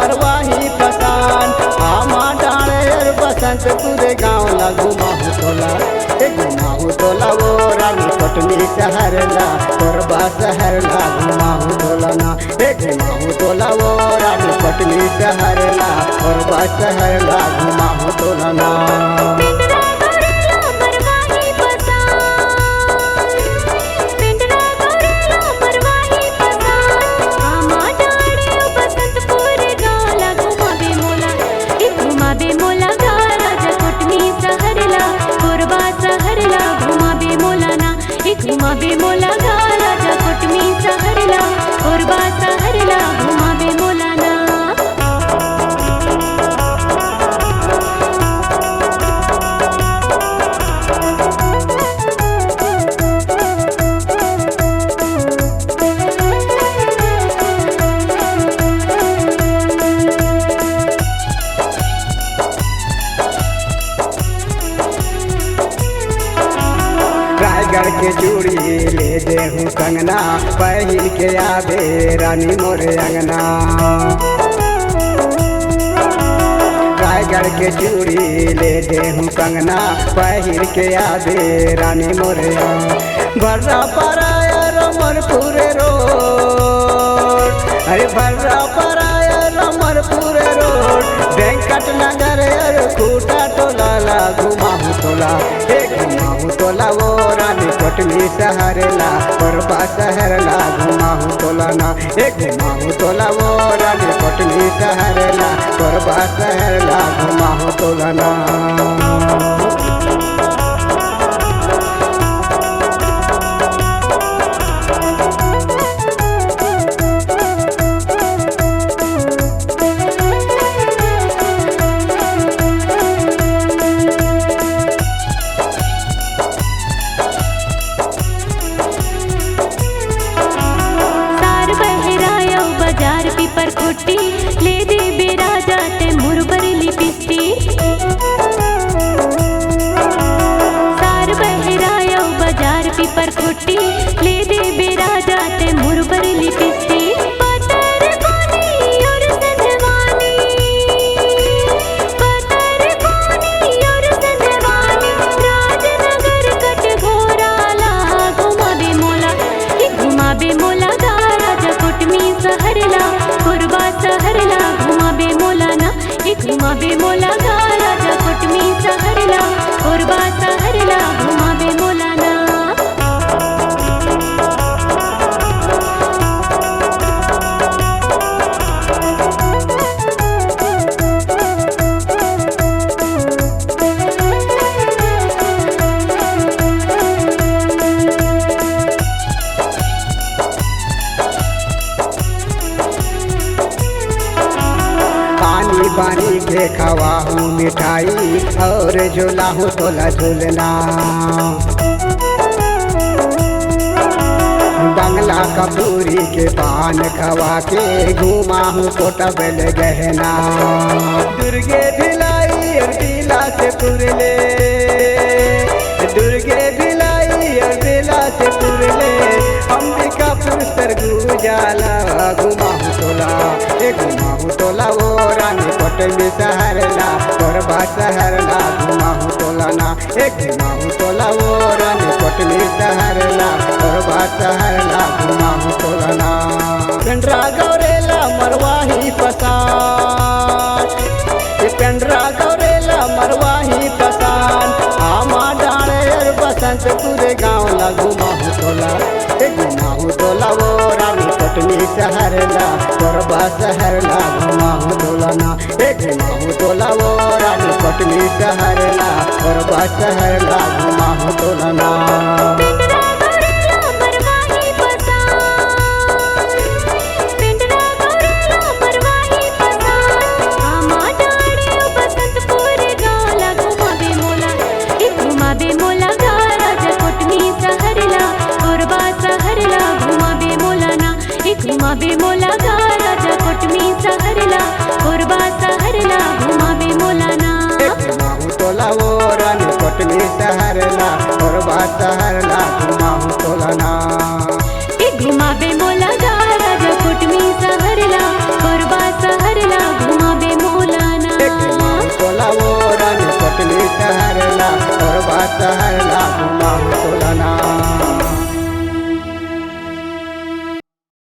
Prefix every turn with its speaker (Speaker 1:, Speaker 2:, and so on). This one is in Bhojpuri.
Speaker 1: मरवाही पसान आमा डाले और बसंतपुर गाँव ला घुमाहू तोला घुमाहू तोला वो रानी पटनी शहर ला कोरबा शहर ला घुमाहू तोला ना घुमाहू तोला वो रानी पटनी शहर ला कोरबा शहर ला घुमाहू तोला ना।
Speaker 2: घुमाबे मोला राजा कोटमी शहरला कोरबा शहरला घुमाबे मोला ना।
Speaker 1: रायगढ़ के चूड़ी ले दे हूँ कंगना पहन के आवे रानी मोरे अंगना। रायगढ़ के चूड़ी ले दे हूँ कंगना पहन के आवे रानी मोरे भर्रा पराया रमरपुर रोड अरे भर्रा पराया रमरपुर रोड वेंकट नगर खूटा टोला ला घुमाहू तोला घुमाहू तोला वो रानी कोटमी शहर ला कोरबा शहर ला घुमाहू तोला ना घुमाहू तोला वो रानी कोटमी शहर ला कोरबा शहर ला घुमाहू तोला ना।
Speaker 2: पर खुट्टी ले दे बेरा जाते मुरबर लिपिस्टी सार बहराया बाजार पीपर खुट्टी ले दे बेरा जाते मुरबर लिपिस्टी पतर पानी और सजवानी पतर पानी और सजवानी राजनगर कट घोरा ला घुमाबे मोला घुमाबे मोला राजा कोटमी शहर ला कोरबा शहर ला घुमाबे मोला ना घुमाबे मोला राजा कोटमी शहर ला कोरबा शहर ला घुमाबे मोला ना।
Speaker 1: पानी के खवाहू मिठाई और झूलाहू तोला झूलना बंगला कपूरी के पान खवा के घुमाहू कोटबल गहना दुर्गे भिलाई और दिला से पुरले दुर्गे भिलाई और दिला से पुरले अंबिकापुर सरगुजाला घुमाहू तोला घुमाहू तोला वो रानी कोटमी शहर ला कोरबा शहर ला घुमाहू तोला ना घुमाहू तोला वो रानी कोटमी शहर ला कोरबा शहर ला घुमाहू तोला ना। पेंड्रा गौरेला मरवाही पसान पेंड्रा गौरेला मरवाही पसान आमा डाले और बसंतपुर गाँव ला घुमाहू तोला घुमाहू तोला वो रानी कोटमी शहर ला कोरबा शहर ला घुमाहू तोला ना घुमाहू तोला वो रानी कोटमी शहर ला कोरबा शहर ला घुमाहू तोला ना।
Speaker 2: घुमाबे मोला राजा कोटमी शहर ला कोरबा शहर ला घुमाबे मोला ना
Speaker 1: घुमाहू तोला वो रानी कोटमी शहर ला कोरबा शहर ला घुमाहू तोला ना
Speaker 2: घुमाबे मोला राजा कोटमी शहर ला कोरबा शहर ला
Speaker 1: सहरला